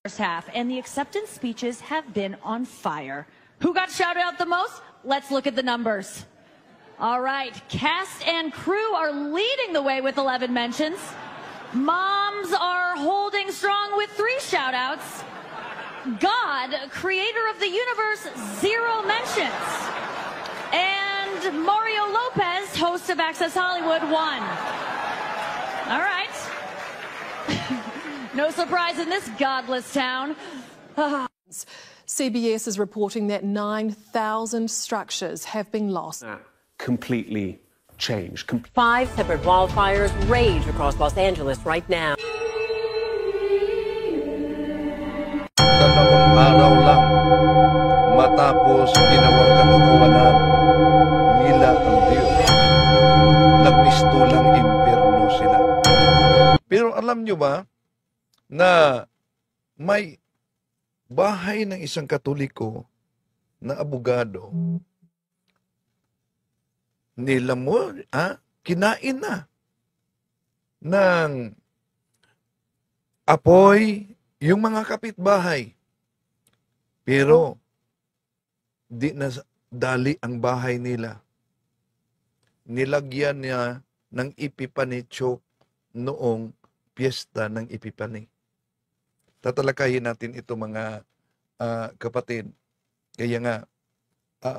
first half, and the acceptance speeches have been on fire. Who got shouted out the most? Let's look at the numbers. All right, cast and crew are leading the way with 11 mentions. Moms are holding strong with 3 shout-outs. God, creator of the universe, 0 mentions. And Mario Lopez, host of Access Hollywood, 1. All right. No surprise in this godless town. CBS is reporting that 9,000 structures have been lost. Completely changed. 5 separate wildfires rage across Los Angeles right now. Dalawang araw lang matapos ginawang katotohanan nila ang Diyos. Nagpistulang impyerno sila. Pero alam nyo ba na may bahay ng isang Katoliko na abogado nila mo, kinain na ng apoy yung mga kapitbahay. Pero di na dali ang bahay nila. Nilagyan niya ng Epipani Chok noong piyesta ng Epipani. Tatalakayin natin ito mga kapatid. Kaya nga,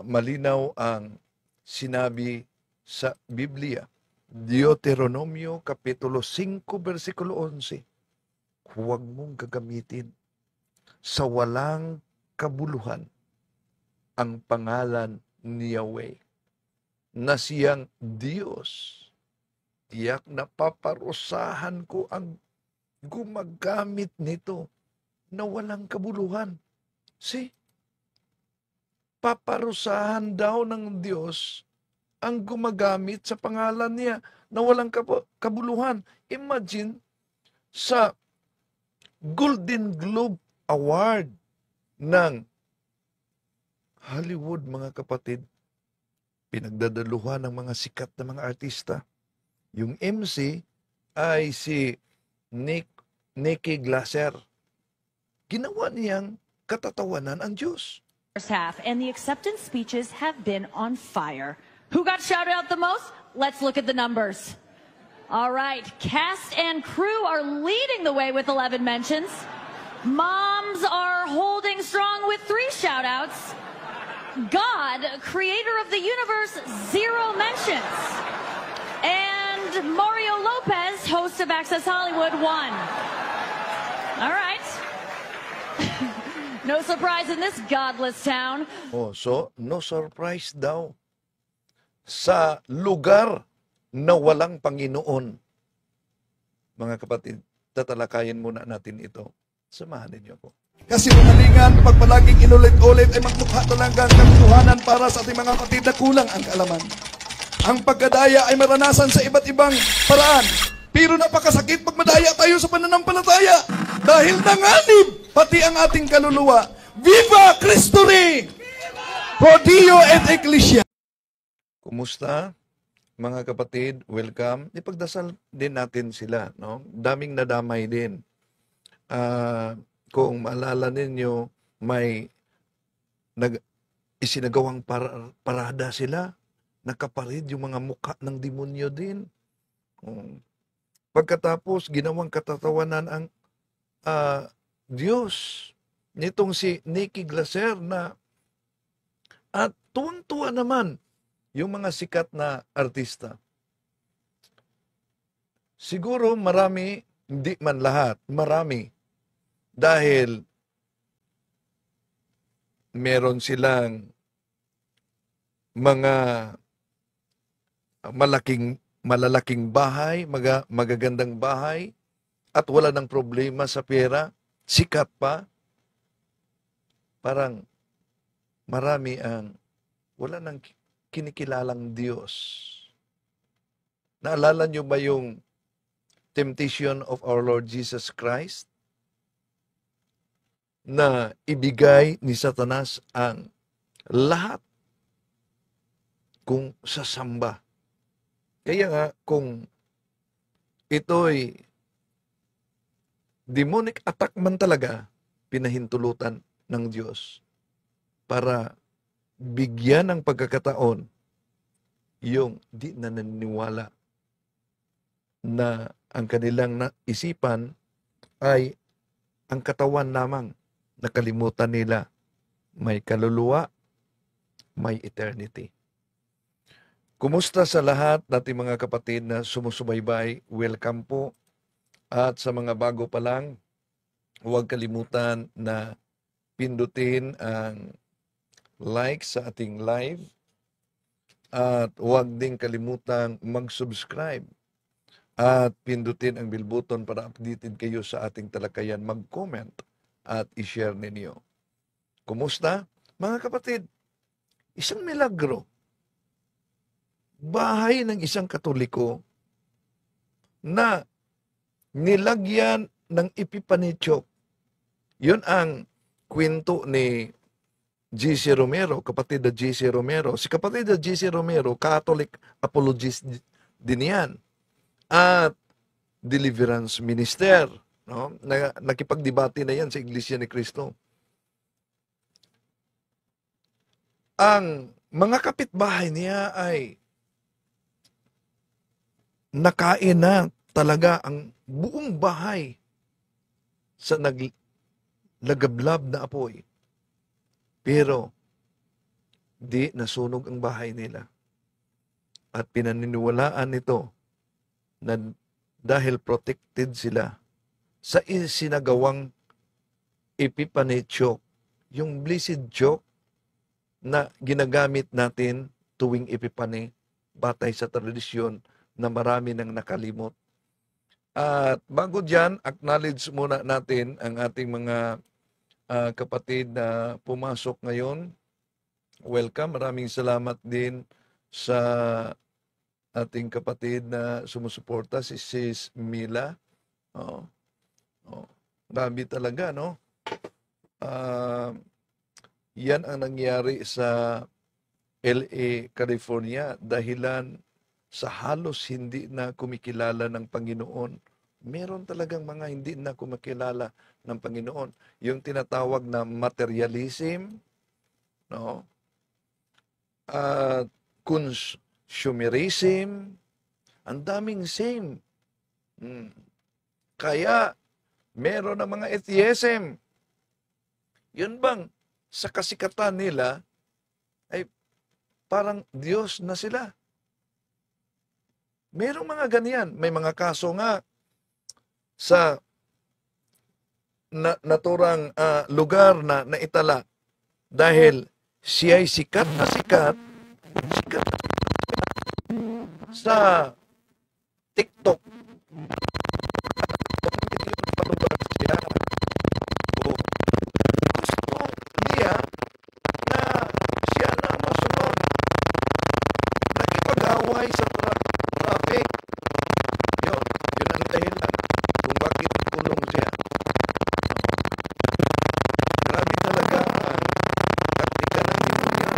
malinaw ang sinabi sa Biblia. Deuteronomio Kapitulo 5, versikulo 11. Huwag mong gagamitin sa walang kabuluhan ang pangalan ni Yahweh na siyang Diyos. Tiyak na paparusahan ko ang gumagamit nito na walang kabuluhan. See? Paparusahan daw ng Diyos ang gumagamit sa pangalan niya na walang kabuluhan. Imagine sa Golden Globe Award ng Hollywood, mga kapatid, pinagdadaluhan ng mga sikat na mga artista. Yung MC ay si Nikki Glaser. Ginawa niyang katatawanan ang Diyos. First half, and the acceptance speeches have been on fire. Who got shouted out the most? Let's look at the numbers. All right, cast and crew are leading the way with 11 mentions. Moms are holding strong with 3 shout-outs. God, creator of the universe, 0 mentions. And Mario Lopez, host of Access Hollywood, 1. All right. No surprise in this godless town. So, no surprise daw sa lugar na walang Panginoon. Mga kapatid, tatalakayin muna natin ito. Samahan ninyo po. Kasi umalingan, pag palaging inulit-ulit ay magmukha talagang katotohanan para sa ating mga kapatid na kulang ang kaalaman. Ang pagkadaya ay maranasan sa iba't ibang paraan. Pero napakasakit pag madaya tayo sa pananampalataya. Dahil nanganib pati ang ating kaluluwa. Viva Cristo Rey! Pro Dio et Ecclesia! Kumusta, mga kapatid? Welcome. Ipagdasal din natin sila. No? Daming nadamay din. Kung maalala ninyo, may isinagawang parada sila. Nakaparid yung mga mukha ng demonyo din. Pagkatapos, ginawang katatawanan ang Diyos nitong si Nikki Glaser na at tuwang-tuwa naman yung mga sikat na artista. Siguro marami, hindi man lahat, marami. Dahil meron silang mga malalaking bahay, magagandang bahay, at wala ng problema sa pera, sikat pa. Parang marami ang wala nang kinikilalang Diyos. Naalala nyo ba yung temptation of our Lord Jesus Christ? Na ibigay ni Satanas ang lahat kung sasamba. Kaya nga, kung ito'y demonic attack man talaga, pinahintulutan ng Diyos para bigyan ng pagkakataon yung di na naniniwala na ang kanilang isipan ay ang katawan lamang. Nakalimutan nila may kaluluwa, may eternity. Kumusta sa lahat nating mga kapatid na sumusubaybay? Welcome po. At sa mga bago pa lang, huwag kalimutan na pindutin ang like sa ating live. At huwag din kalimutang mag-subscribe. At pindutin ang bell button para updated kayo sa ating talakayan. Mag-comment at i-share ninyo. Kumusta? Mga kapatid, isang milagro. Bahay ng isang Katoliko na nilagyan ng Epifanio. Yun ang kwento ni G.C. Romero, kapatid na G.C. Romero. Si kapatid na G.C. Romero, Catholic apologist din yan. At deliverance minister. No? Nakipagdebate na yan sa Iglesia ni Cristo. Ang mga kapitbahay niya ay nakain na talaga ang buong bahay sa naglagablab na apoy. Pero, di nasunog ang bahay nila. At pinaniniwalaan nito na dahil protected sila sa isinagawang Epifanio, yung blessed joke na ginagamit natin tuwing Epipani, batay sa tradisyon na marami nang nakalimot. At bago dyan, acknowledge muna natin ang ating mga kapatid na pumasok ngayon. Welcome. Maraming salamat din sa ating kapatid na sumusuporta, si Sis Mila. Grabe talaga, no? Yan ang nangyari sa LA, California, dahilan sa halos hindi na kumikilala ng Panginoon. Meron talagang mga hindi na kumikilala ng Panginoon. Yung tinatawag na materialism, no? Consumerism, ang daming same. Kaya, meron na mga atheism. Yun bang, sa kasikatan nila, ay parang Diyos na sila. Merong mga ganyan. May mga kaso nga sa naturang lugar na naitala dahil siya ay sikat sa TikTok. Siya. Gusto niya na siya na masunod. Nakipag-away sa traffic. Yun ang dahilan kung bakit tulong siya. Grabe talaga ang taktika ng demonyo.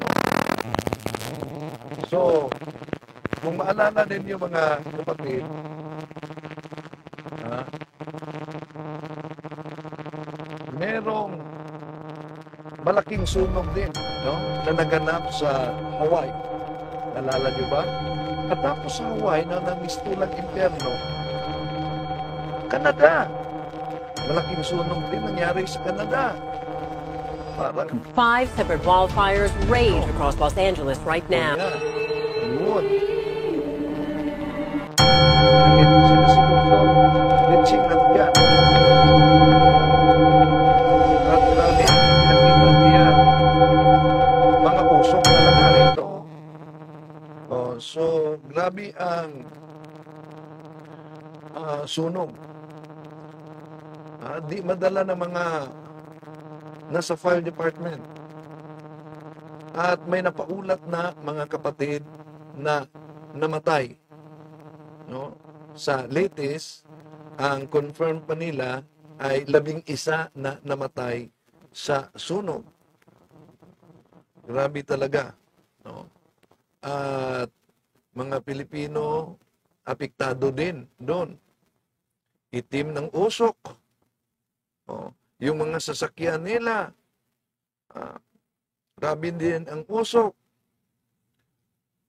So, kung maalala ninyo mga kapatid, merong malaking sunog din, no? Na naganap sa Hawaii. Nalala niyo ba? At tapos sa Hawaii na namistulang impyerno, Canada. Malaking sunog din nangyari sa Canada. Parang 5 separate wildfires rage across Los Angeles right now. Yun. Kahit sinasiguro, litsing at yan. At nakita niya, mga usok talaga ito. So, grabe ang sunog. Di madala ng mga nasa fire department. At may napaulat na mga kapatid na namatay. No? Sa latest, ang confirm pa nila ay 11 na namatay sa sunog. Grabe talaga. No? At mga Pilipino, apektado din doon. Itim ng usok. yung mga sasakyan nila. Grabe din ang usok.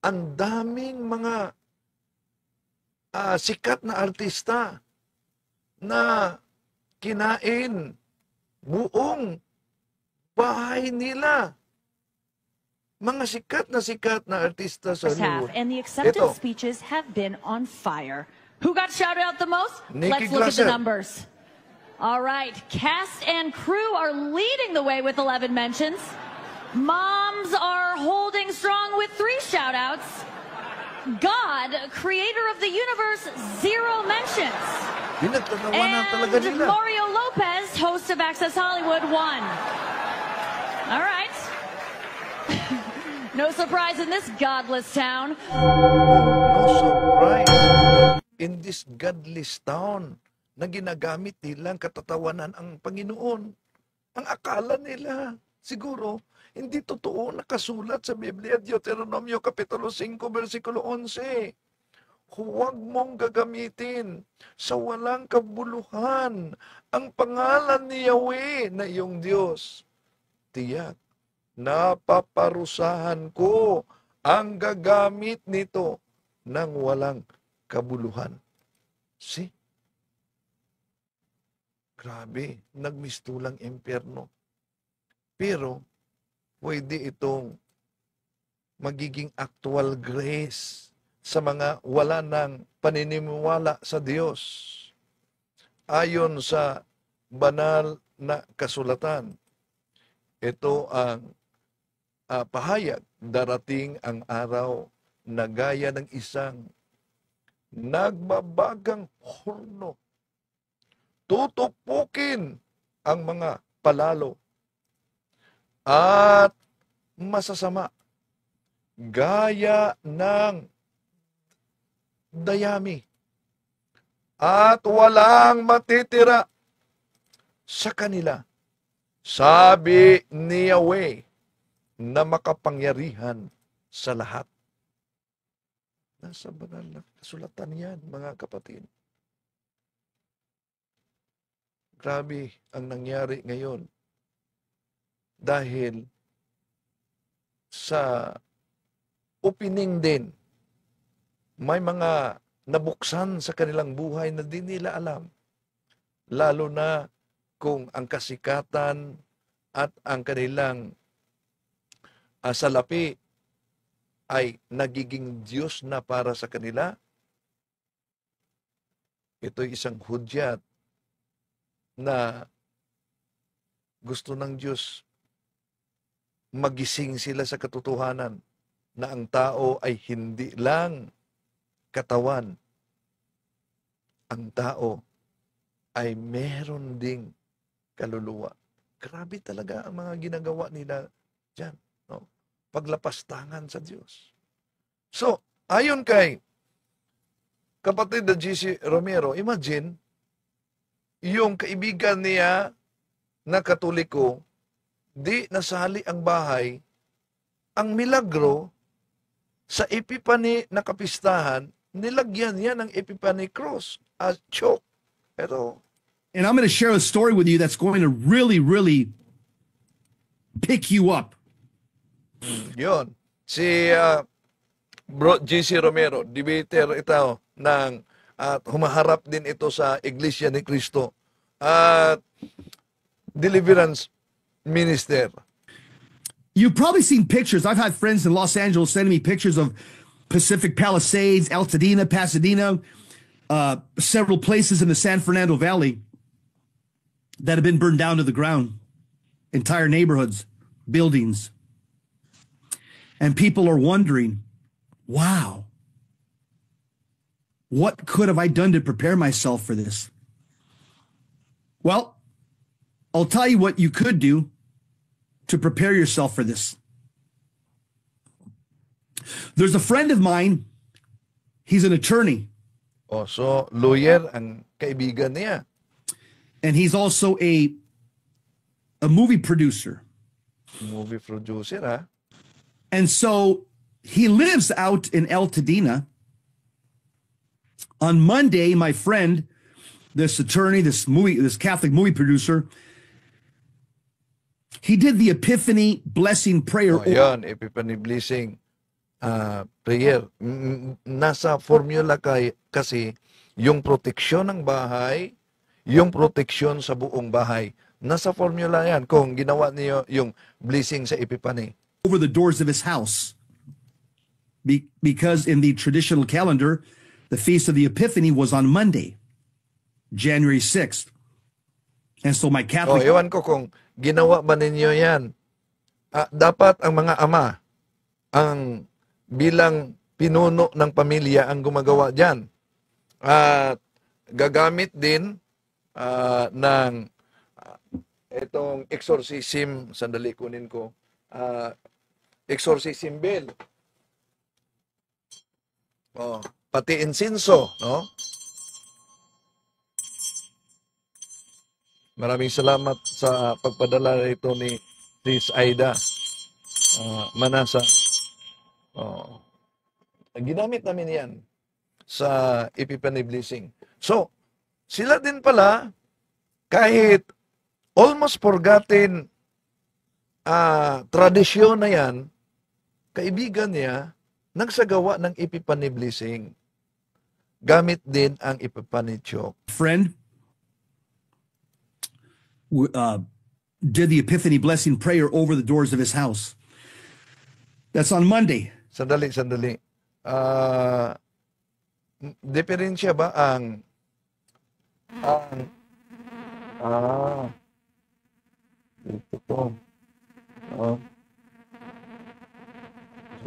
Ang daming mga sikat na artista na kinain buong bahay nila. Mga sikat na artista sa Hollywood. And the acceptance Ito, speeches have been on fire. Who got shouted out the most? Nikki Let's look at the Glaser. numbers. All right, cast and crew are leading the way with 11 mentions. Moms are holding strong with 3 shout-outs. God, creator of the universe, 0 mentions. pinagtatawanan talaga And nila. Mario Lopez, host of Access Hollywood, 1. All right. No surprise in this godless town. No surprise. In this godless town na ginagamit nilang katatawanan ang Panginoon. Ang akala nila, siguro, hindi totoo nakasulat sa Biblia, Deuteronomio Kapitulo 5, versikulo 11. Huwag mong gagamitin sa walang kabuluhan ang pangalan ni Yahweh na iyong Diyos. Tiyak, napaparusahan ko ang gagamit nito ng walang kabuluhan. See? Grabe, nagmistulang impyerno. Pero, pwede itong magiging actual grace sa mga wala ng paniniwala sa Diyos. Ayon sa banal na kasulatan, ito ang pahayag, darating ang araw na gaya ng isang nagbabagang horno. Tutupukin ang mga palalo at masasama gaya ng dayami at walang matitira sa kanila. Sabi ni Yahweh na makapangyarihan sa lahat. Nasa banal na kasulatan yan, mga kapatid. Grabe ang nangyari ngayon dahil sa opening din, may mga nabuksan sa kanilang buhay na di nila alam. Lalo na kung ang kasikatan at ang kanilang salapi ay nagiging Diyos na para sa kanila. Ito'y isang hudyat na gusto ng Diyos magising sila sa katotohanan na ang tao ay hindi lang katawan. Ang tao ay meron ding kaluluwa. Grabe talaga ang mga ginagawa nila dyan. No? Paglapastangan sa Diyos. So, ayon kay kapatid na G.C. Romero, imagine, yung kaibigan niya na Katoliko, di nasali ang bahay, ang milagro sa Epipani na kapistahan, nilagyan niya ng Epipani cross as choke. Pero, and I'm going to share a story with you that's going to really, really pick you up. yun. Si Bro G.C. Romero, debater ito ng at humaharap din ito sa Iglesia ni Cristo at deliverance minister. You've probably seen pictures. I've had friends in Los Angeles sending me pictures of Pacific Palisades, Altadena, Pasadena, several places in the San Fernando Valley that have been burned down to the ground. Entire neighborhoods, buildings. And people are wondering, wow, what could have I done to prepare myself for this? Well, I'll tell you what you could do to prepare yourself for this. There's a friend of mine. He's an attorney. Oh, so lawyer ang kaibigan niya. And he's also a movie producer. Movie producer, ha? And so he lives out in Altadena. On Monday, my friend, this attorney, this Catholic movie producer, He did the Epiphany blessing prayer. O, yan, Epiphany Blessing prayer. Nasa formula kasi yung proteksyon ng bahay, yung proteksyon sa buong bahay. Nasa formula yan kung ginawa niyo yung blessing sa Epiphany. Over the doors of his house. Because in the traditional calendar, the Feast of the Epiphany was on Monday, January 6th. And so my O, Catholic... ewan ko kung ginawa ba ninyo yan. Dapat ang mga ama, ang bilang pinuno ng pamilya ang gumagawa dyan. At gagamit din ng itong exorcism, sandali kunin ko, exorcism bell. Oh, pati insinso, no? Maraming salamat sa pagpadala nito ni Sis Aida Manasa. Oh. Ginamit namin yan sa Epiphany Blessing. So, sila din pala, kahit almost forgotten tradisyon na yan, kaibigan niya, nagsagawa ng Epiphany Blessing. Gamit din ang Epiphany Chalk. Friend did the Epiphany blessing prayer over the doors of his house. That's on Monday. Sandali. Diferensya ba ang dito to.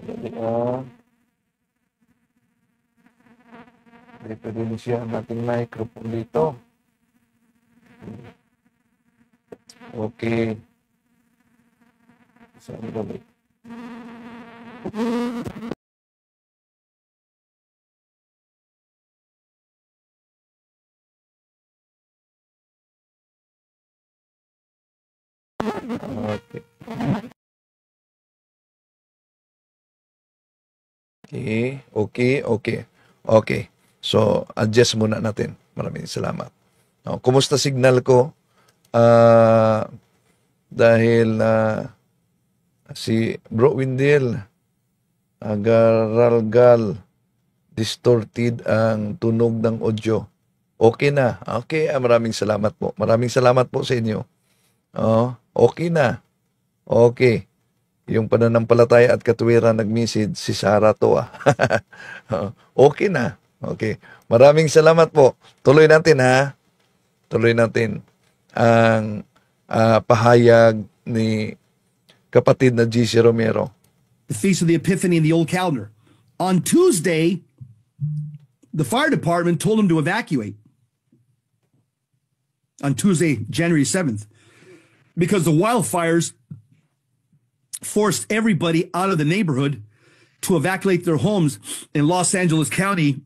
Sandali, diferensya nating microphone dito. Okay. Sandali. Okay. So, adjust muna natin. Maraming salamat. Kumusta signal ko? Dahil si Bro Windel, garalgal, distorted ang tunog ng audio. Okay na. Okay, maraming salamat po. Maraming salamat po sa inyo. Okay na. Okay. Yung pananampalataya at katuwiran nag-message si Sarah to. Okay na. Okay. Maraming salamat po. Tuloy natin ha. Tuloy natin ang pahayag ni kapatid na GC Romero. The Feast of the Epiphany in the old calendar. On Tuesday, the fire department told him to evacuate. On Tuesday, January 7th. Because the wildfires forced everybody out of the neighborhood to evacuate their homes in Los Angeles County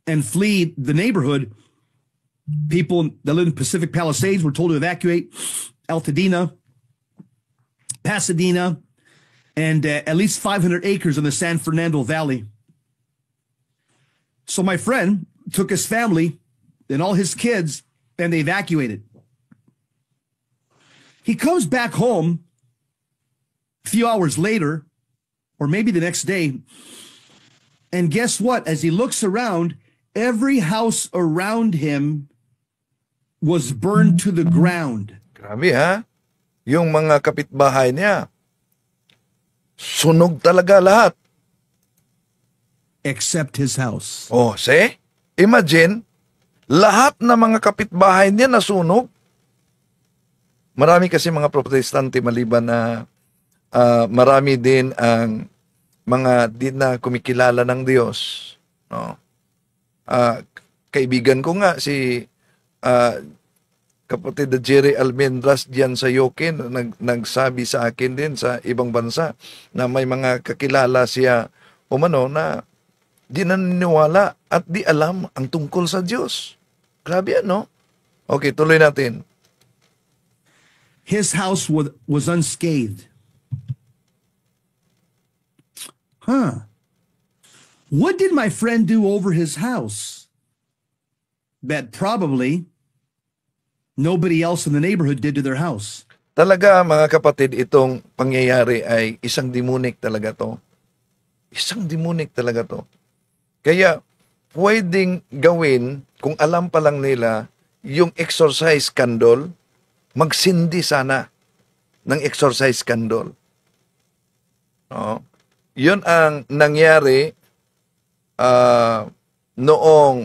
and flee the neighborhood. People that live in Pacific Palisades were told to evacuate Altadena, Pasadena, and at least 500 acres in the San Fernando Valley. So my friend took his family and all his kids and they evacuated. He comes back home a few hours later, or maybe the next day, and guess what? As he looks around, every house around him was burned to the ground. Grabe ha? Yung mga kapitbahay niya, sunog talaga lahat. Except his house. Oh, see? Imagine, lahat ng mga kapitbahay niya nasunog. Marami kasi mga protestante maliban na marami din ang mga di na kumikilala ng Diyos. No? Kaibigan ko nga si kapatid na Jerry Almendras diyan sa Yokin, nagsabi sa akin din sa ibang bansa na may mga kakilala siya na di naniniwala at di alam ang tungkol sa Diyos. Grabe no? Okay, tuloy natin. His house was unscathed. What did my friend do over his house that probably nobody else in the neighborhood did to their house? Talaga mga kapatid, itong pangyayari ay isang demonic talaga to. Isang demonic talaga to. Kaya pwedeng gawin, kung alam pa lang nila, yung exorcise candle, magsindi sana ng exorcise candle. No? Yun ang nangyari noong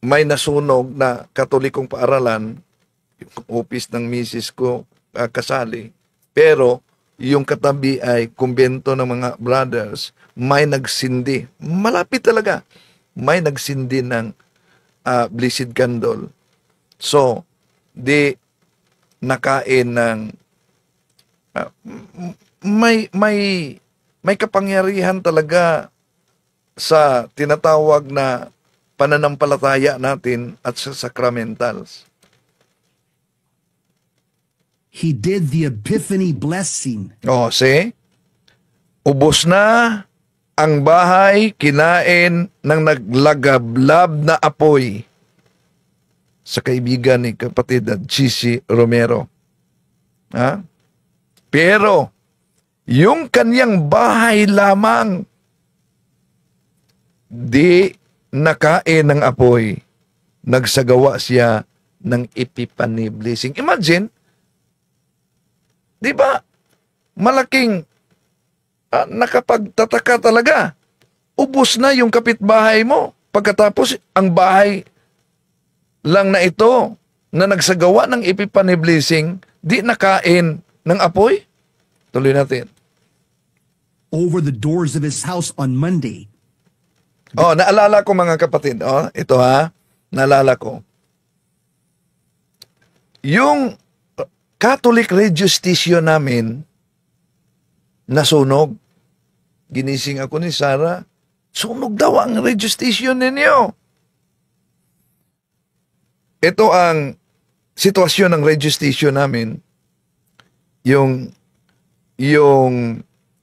may nasunog na Katolikong paaralan, yung office ng misis ko kasali, pero yung katabi ay kumbento ng mga brothers, may nagsindi. Malapit talaga. May nagsindi ng blessed candle. So, di nakain ng may kapangyarihan talaga sa tinatawag na pananampalataya natin at sa sacramentals. He did the Epiphany blessing. O, see? Ubos na ang bahay, kinain ng naglagablab na apoy sa kaibigan ni kapatid na Gisi Romero. Ha? Pero, yung kanyang bahay lamang, di nakain ng apoy. Nagsagawa siya ng Epiphany blessing. Imagine, di ba, malaking nakapagtataka talaga. Ubos na yung kapitbahay mo. Pagkatapos, ang bahay lang na ito na nagsagawa ng Epiphany blessing, di nakain ng apoy. Tuloy natin. Over the doors of his house on Monday. Oh, naalala ko mga kapatid. Oh, ito ha. Naalala ko. Yung Catholic radio station namin nasunog. Ginising ako ni Sarah. Sunog daw ang radio station ninyo. Ito ang sitwasyon ng radio station namin. Yung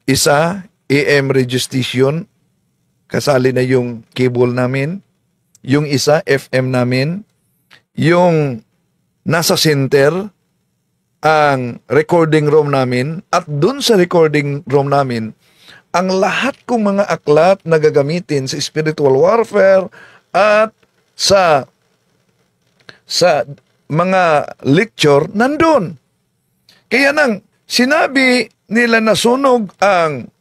isa, AM radio station, kasali na yung cable namin. Yung isa, FM namin. Yung nasa center, ang recording room namin. At dun sa recording room namin, ang lahat kong mga aklat na gagamitin sa spiritual warfare at sa mga lecture, nandun. Kaya nang sinabi nila na sunog ang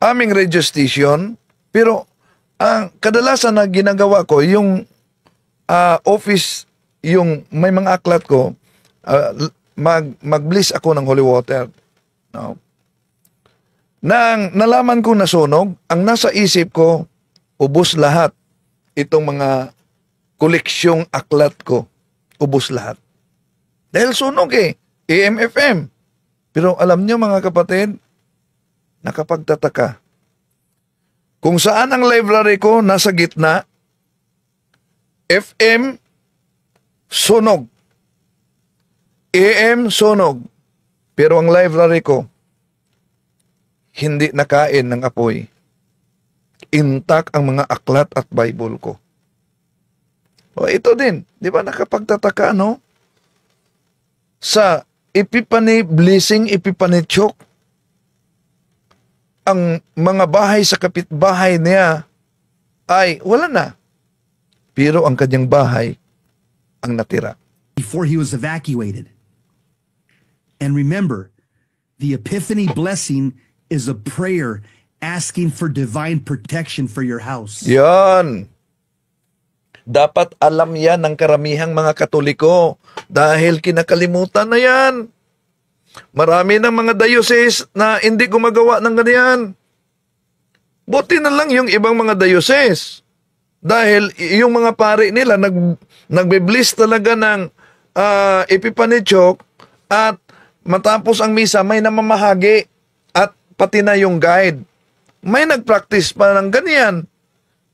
aming radio station, pero ang kadalasan na ginagawa ko, yung office, yung may mga aklat ko, mag-bliss ako ng holy water. No? Nang nalaman ko nasunog, ang nasa isip ko, ubos lahat itong mga koleksyong aklat ko. Ubos lahat. Dahil sunog AM, FM. Pero alam niyo mga kapatid, nakapagtataka. Kung saan ang library ko nasa gitna, FM, sunog. AM, sunog. Pero ang library ko, hindi nakain ng apoy. Intact ang mga aklat at Bible ko. O ito din, di ba nakapagtataka, no? Sa Epiphany blessing, Epiphany choke, ang mga bahay sa kapitbahay niya ay wala na. Pero ang kanyang bahay ang natira. Before he was evacuated. And remember, the Epiphany blessing is a prayer asking for divine protection for your house. Yan. Dapat alam yan ng karamihang mga Katoliko dahil kinakalimutan na yan. Marami ng mga diocese na hindi gumagawa ng ganyan. Buti na lang yung ibang mga diocese. Dahil yung mga pari nila nagbe-bliss talaga ng Epiphany choke at matapos ang misa may namamahagi at pati na yung guide. May nag-practice pa ng ganyan.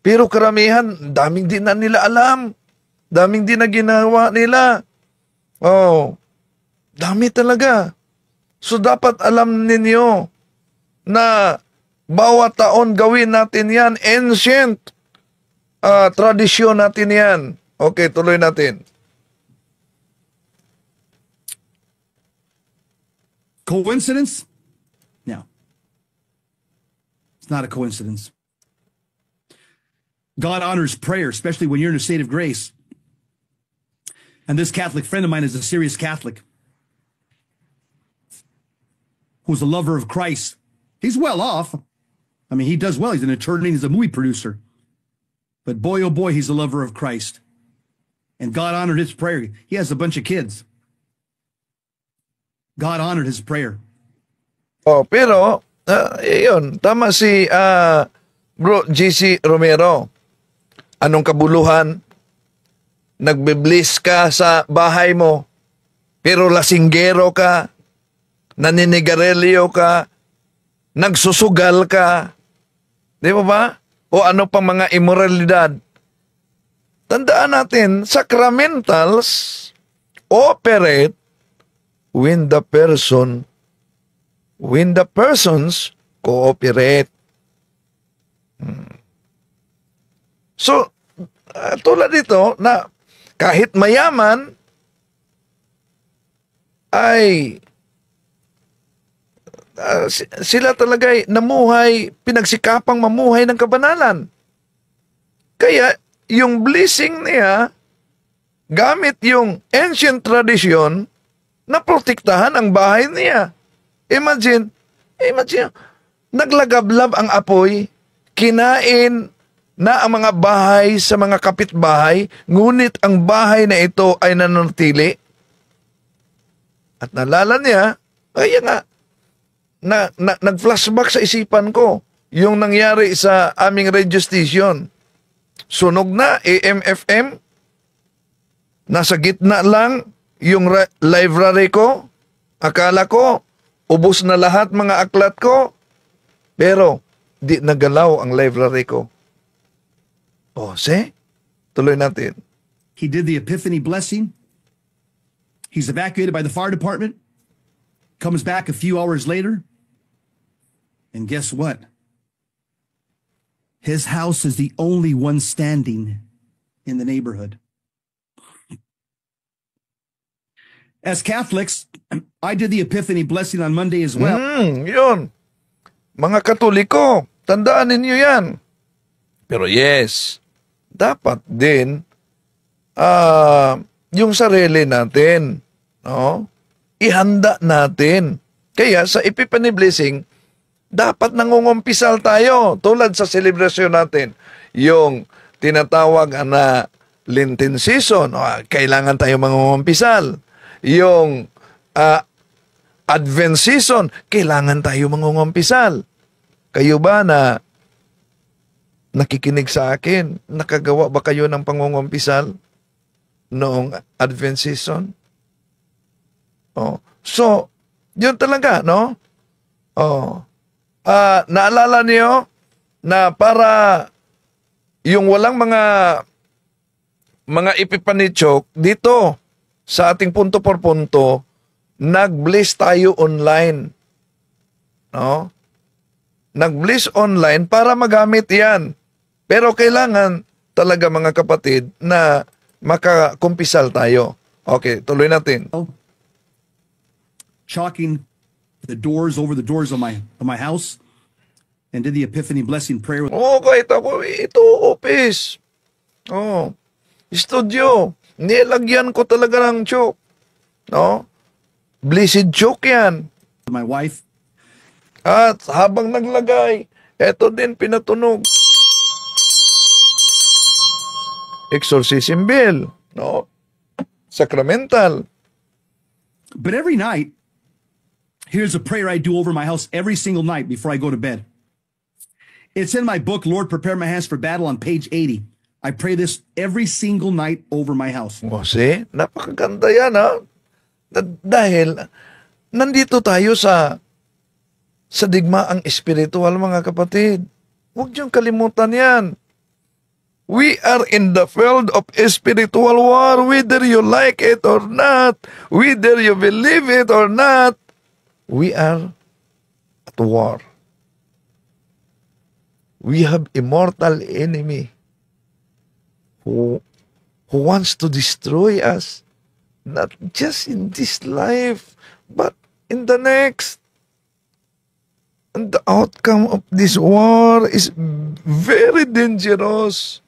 Pero karamihan, daming di na nila alam. Daming di na ginawa nila. Oh, dami talaga. So dapat alam ninyo na bawat taon gawin natin yan. Ancient tradisyon natin yan. Okay, tuloy natin. Coincidence? No. It's not a coincidence. God honors prayer, especially when you're in a state of grace. And this Catholic friend of mine is a serious Catholic who's a lover of Christ. He's well off. I mean, he does well. He's an attorney. He's a movie producer. But boy, oh boy, he's a lover of Christ. And God honored his prayer. He has a bunch of kids. God honored his prayer. Oh, pero, yun, tama si Bro GC Romero. Anong kabuluhan? Nagbe-bliss ka sa bahay mo, pero lasinggero ka, naninigarilyo ka, nagsusugal ka, di ba ba? O ano pang mga immoralidad. Tandaan natin, sacramentals operate when the persons cooperate. So, tulad dito na kahit mayaman ay sila talaga ay namuhay, pinagsikapang mamuhay ng kabanalan. Kaya yung blessing niya gamit yung ancient tradition na protektahan ang bahay niya. Imagine, naglagablab ang apoy, kinain na ang mga bahay sa mga kapitbahay, ngunit ang bahay na ito ay nananatili. At nalala niya, kaya nga, nag-flashback sa isipan ko yung nangyari sa aming radio station. Sunog na, AM/FM, nasa gitna lang yung library ko. Akala ko, ubos na lahat mga aklat ko, pero di nagalaw ang library ko. Oh, see? Tuloy natin. He did the Epiphany blessing. He's evacuated by the fire department. Comes back a few hours later. And guess what? His house is the only one standing in the neighborhood. As Catholics, I did the Epiphany blessing on Monday as well. Yun. Mga Katoliko, tandaan ninyo yan. Pero yes, dapat din yung sarili natin, no? Ihanda natin. Kaya sa Epiphany blessing, dapat nangungumpisal tayo tulad sa selebrasyon natin. Yung tinatawag na Lenten season, kailangan tayo mangungumpisal. Yung Advent season, kailangan tayo mangungumpisal. Kayo ba na nakikinig sa akin? Nakagawa ba kayo ng pangungumpisal noong Advent season? Oh. So, yun talaga, no? Oh. Naalala niyo na para yung walang mga ipipanitsok dito sa ating punto por punto, nag-bless tayo online. No? Nag-bless online para magamit yan. Pero kailangan talaga mga kapatid na makakumpisal tayo. Okay, tuloy natin. Chalking the doors over the doors of my house and did the Epiphany blessing prayer. Kahit ako, ito, office. Studio. Nilagyan ko talaga ng choke. No? Blessed choke yan. My wife. At habang naglagay, eto din pinatunog. Exorcism bill. No? Sacramental. But every night, here's a prayer I do over my house every single night before I go to bed. It's in my book, Lord, Prepare My Hands for Battle, on page 80. I pray this every single night over my house. See? Napakaganda yan, ha? Dahil nandito tayo sa digmaang espiritual, mga kapatid. Huwag niyong kalimutan yan. We are in the field of spiritual war, whether you like it or not, whether you believe it or not. We are at war. We have immortal enemy who wants to destroy us, not just in this life, but in the next. And the outcome of this war is very dangerous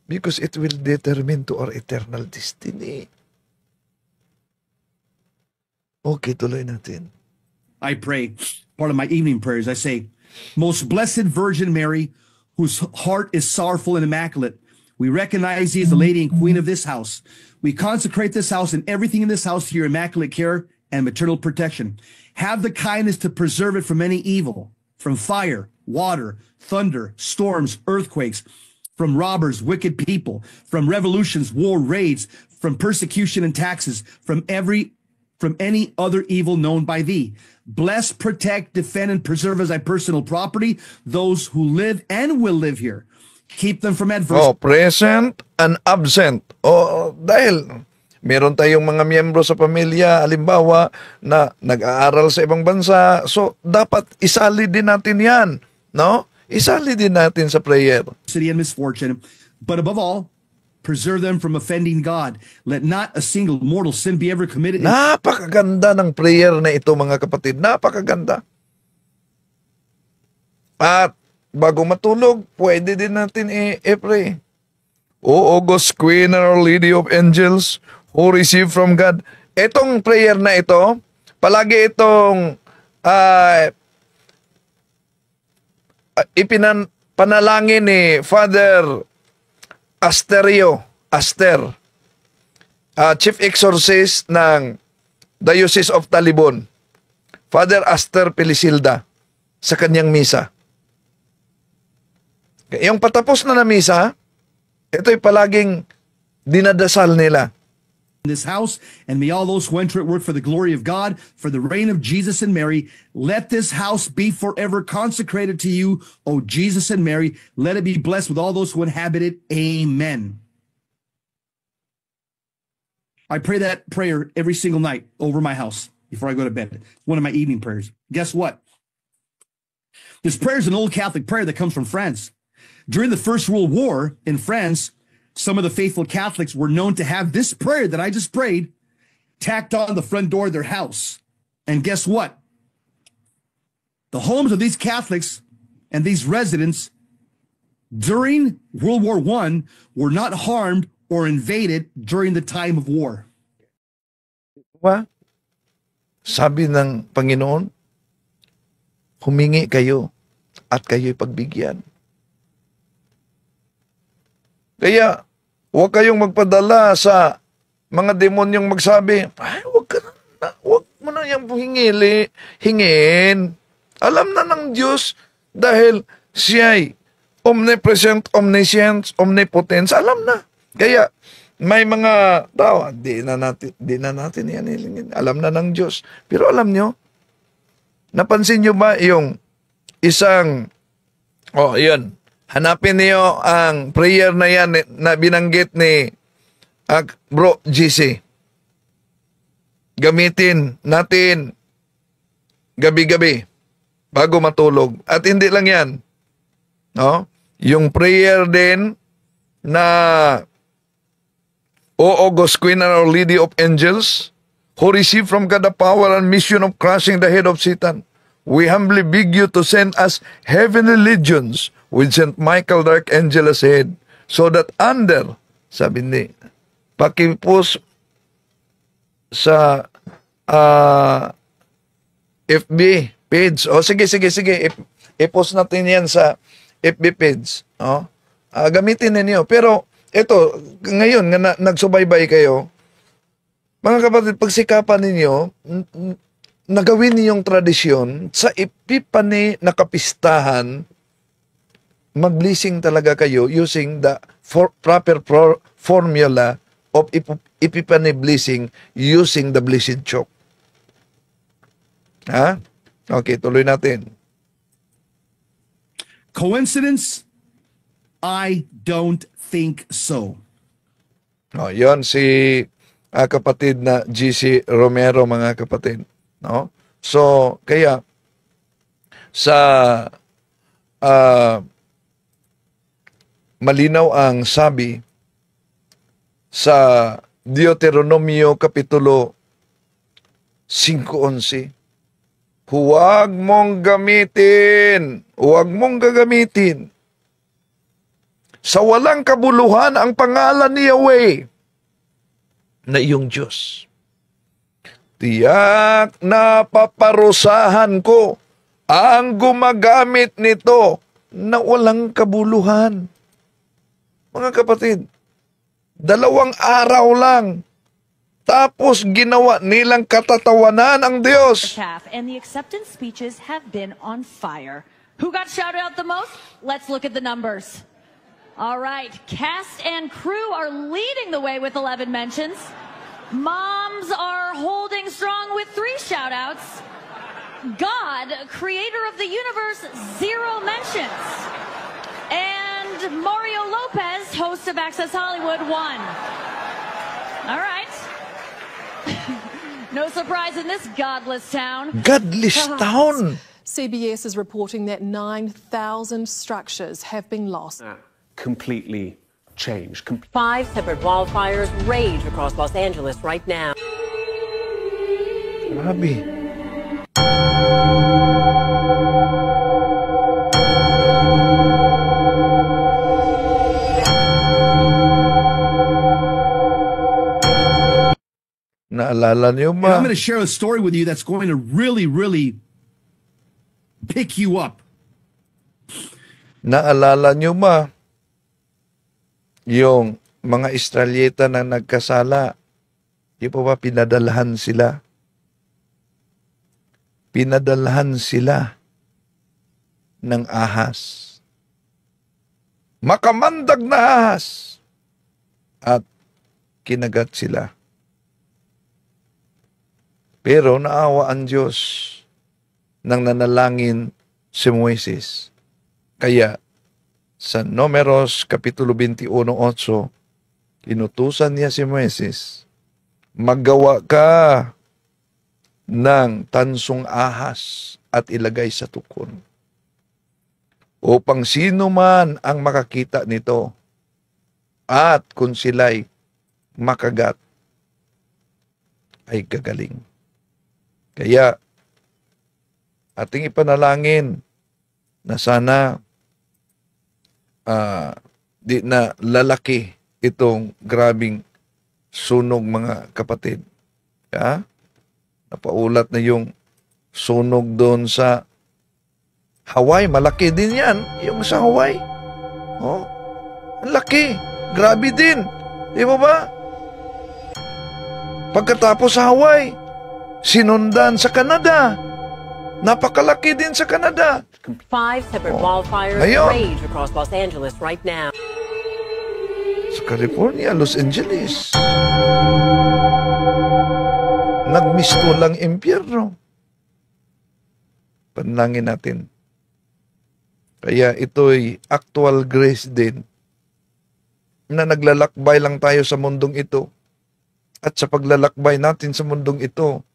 because it will determine to our eternal destiny. Okay, tuloy natin. I pray, part of my evening prayers, I say, Most Blessed Virgin Mary, whose heart is sorrowful and immaculate, we recognize thee as the Lady and Queen of this house. We consecrate this house and everything in this house to your immaculate care and maternal protection. Have the kindness to preserve it from any evil, from fire, water, thunder, storms, earthquakes, from robbers, wicked people, from revolutions, war, raids, from persecution and taxes, from any other evil known by thee. Bless, protect, defend, and preserve as thy personal property those who live and will live here. Keep them from adversity. Present and absent. Dahil meron tayong mga miyembro sa pamilya, halimbawa, na nag-aaral sa ibang bansa. So, dapat isali din natin yan. No? Isali din natin sa prayer. And misfortune. But above all, preserve them from offending God. Let not a single mortal sin be ever committed. Napakaganda ng prayer na ito, mga kapatid. Napakaganda. At bago matulog, pwede din natin i-pray. O August Queen and Our Lady of Angels, who receive from God. Itong prayer na ito, palagi itong panalangin ni Father Aster, Chief Exorcist ng Diocese of Talibon, Father Aster Pelisilda, sa kanyang misa. Yung patapos na misa, ito'y palaging dinadasal nila. This house, and may all those who enter it work for the glory of God, for the reign of Jesus and Mary. Let this house be forever consecrated to you, O Jesus and Mary. Let it be blessed with all those who inhabit it. Amen. I pray that prayer every single night over my house before I go to bed. It's one of my evening prayers. Guess what? This prayer is an old Catholic prayer that comes from France. During the First World War in France, some of the faithful Catholics were known to have this prayer that I just prayed tacked on the front door of their house. And guess what? The homes of these Catholics and these residents during World War I were not harmed or invaded during the time of war. Diba? Sabi ng Panginoon, humingi kayo at kayo'y pagbigyan. Kaya, huwag kayong magpadala sa mga demonyong magsabi, ay, huwag mo na yung hingin. Alam na ng Diyos dahil siya'y omnipresent, omniscient, omnipotent. Alam na. Kaya, may mga tao, di na natin yan hilingin. Alam na ng Diyos. Pero alam nyo, napansin nyo ba yung isang, yun, hanapin niyo ang prayer na yan na binanggit ni Bro GC. Gamitin natin gabi-gabi bago matulog. At hindi lang yan. No? Yung prayer din na O August Queen and Our Lady of Angels, who receive from God the power and mission of crushing the head of Satan. We humbly beg you to send us heavenly legions with St. Michael the Archangel as head, so that under, sabi ni, pakipost sa FB page. Sige. I-post natin yan sa FB page. Gamitin ninyo. Pero, ito, ngayon, nagsubaybay kayo, mga kapatid, pagsikapan ninyo, nagawin niyong tradisyon sa Epiphany na kapistahan, mag-blessing talaga kayo using the proper formula of Epiphany blessing using the blessed chalk. Ha? Okay, tuloy natin. Coincidence? I don't think so. Yon si kapatid na GC Romero, mga kapatid. No? So, kaya sa malinaw ang sabi sa Deuteronomio Kapitulo 5:11, Huwag mong gamitin. Huwag mong gagamitin sa walang kabuluhan ang pangalan ni Yahweh na iyong Diyos. Tiyak na paparusahan ko ang gumagamit nito na walang kabuluhan. Mga kapatid, 2 araw lang, tapos ginawa nilang katatawanan ang Diyos. Calf and the acceptance speeches have been on fire. Who got shouted out the most? Let's look at the numbers. All right, cast and crew are leading the way with 11 mentions. Moms are holding strong with 3 shout-outs. God, creator of the universe, 0 mentions. And Mario Lopez, host of Access Hollywood, 1. All right. No surprise in this godless town. Godless town. CBS is reporting that 9,000 structures have been lost. Completely changed. 5 separate wildfires rage across Los Angeles right now. Grabe. Naalala niyo And ba? I'm going to share a story with you that's going to really, really pick you up. Naalala niyo ba yung mga Israelita na nagkasala? Di pa ba pinadalhan sila? Pinadalhan sila ng ahas. Makamandag na ahas. At kinagat sila. Pero naawa ang Diyos nang nanalangin si Moises. Kaya sa Números Kapitulo 21:8, inutusan niya si Moises, maggawa ka ng tansong ahas at ilagay sa tukon, upang sino man ang makakita nito at kung sila'y makagat ay gagaling. Kaya ating ipanalangin na sana di na lalaki itong grabing sunog, mga kapatid. Ya? Napaulat na yung sunog doon sa Hawaii. Malaki din yan, yung sa Hawaii. Oh, ang laki. Grabe din. Di ba? Pagkatapos sa Hawaii, sinundan sa Canada. Napakalaki din sa Canada. 5 separate wildfires Ngayon, rage across Los Angeles right now. sa California, Los Angeles, nagmisto lang impyerno. Panalangin natin. Kaya ito'y actual grace din na naglalakbay lang tayo sa mundong ito. At sa paglalakbay natin sa mundong ito,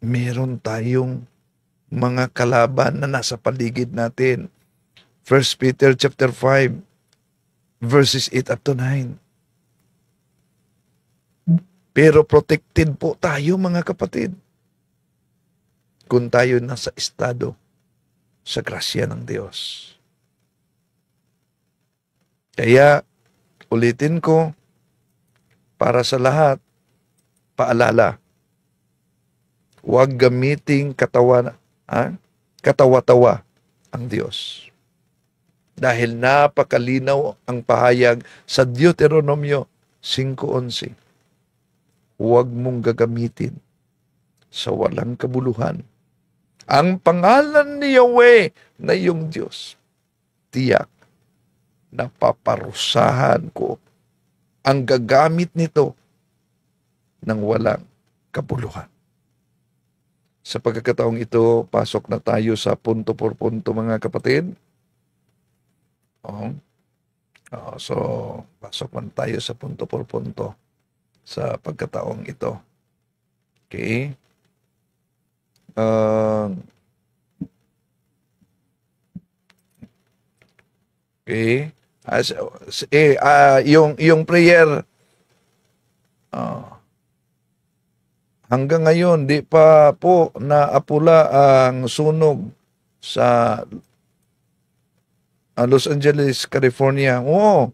meron tayong mga kalaban na nasa paligid natin. 1 Peter chapter 5, verses 8 up to 9. Pero protected po tayo, mga kapatid, kung tayo nasa estado sa grasya ng Diyos. Kaya, ulitin ko, para sa lahat, paalala, huwag gamiting katawa-tawa ang Diyos. Dahil napakalinaw ang pahayag sa Deuteronomio 5:11. Huwag mong gagamitin sa walang kabuluhan ang pangalan ni Yahweh na iyong Diyos. Tiyak na paparusahan ko ang gagamit nito ng walang kabuluhan. Sa pagkakataong ito, pasok na tayo sa punto por punto, mga kapatid. So, pasok man tayo sa punto por punto sa pagkataong ito. Okay? Okay? Yung prayer, hanggang ngayon, di pa po naapula ang sunog sa Los Angeles, California. Oo,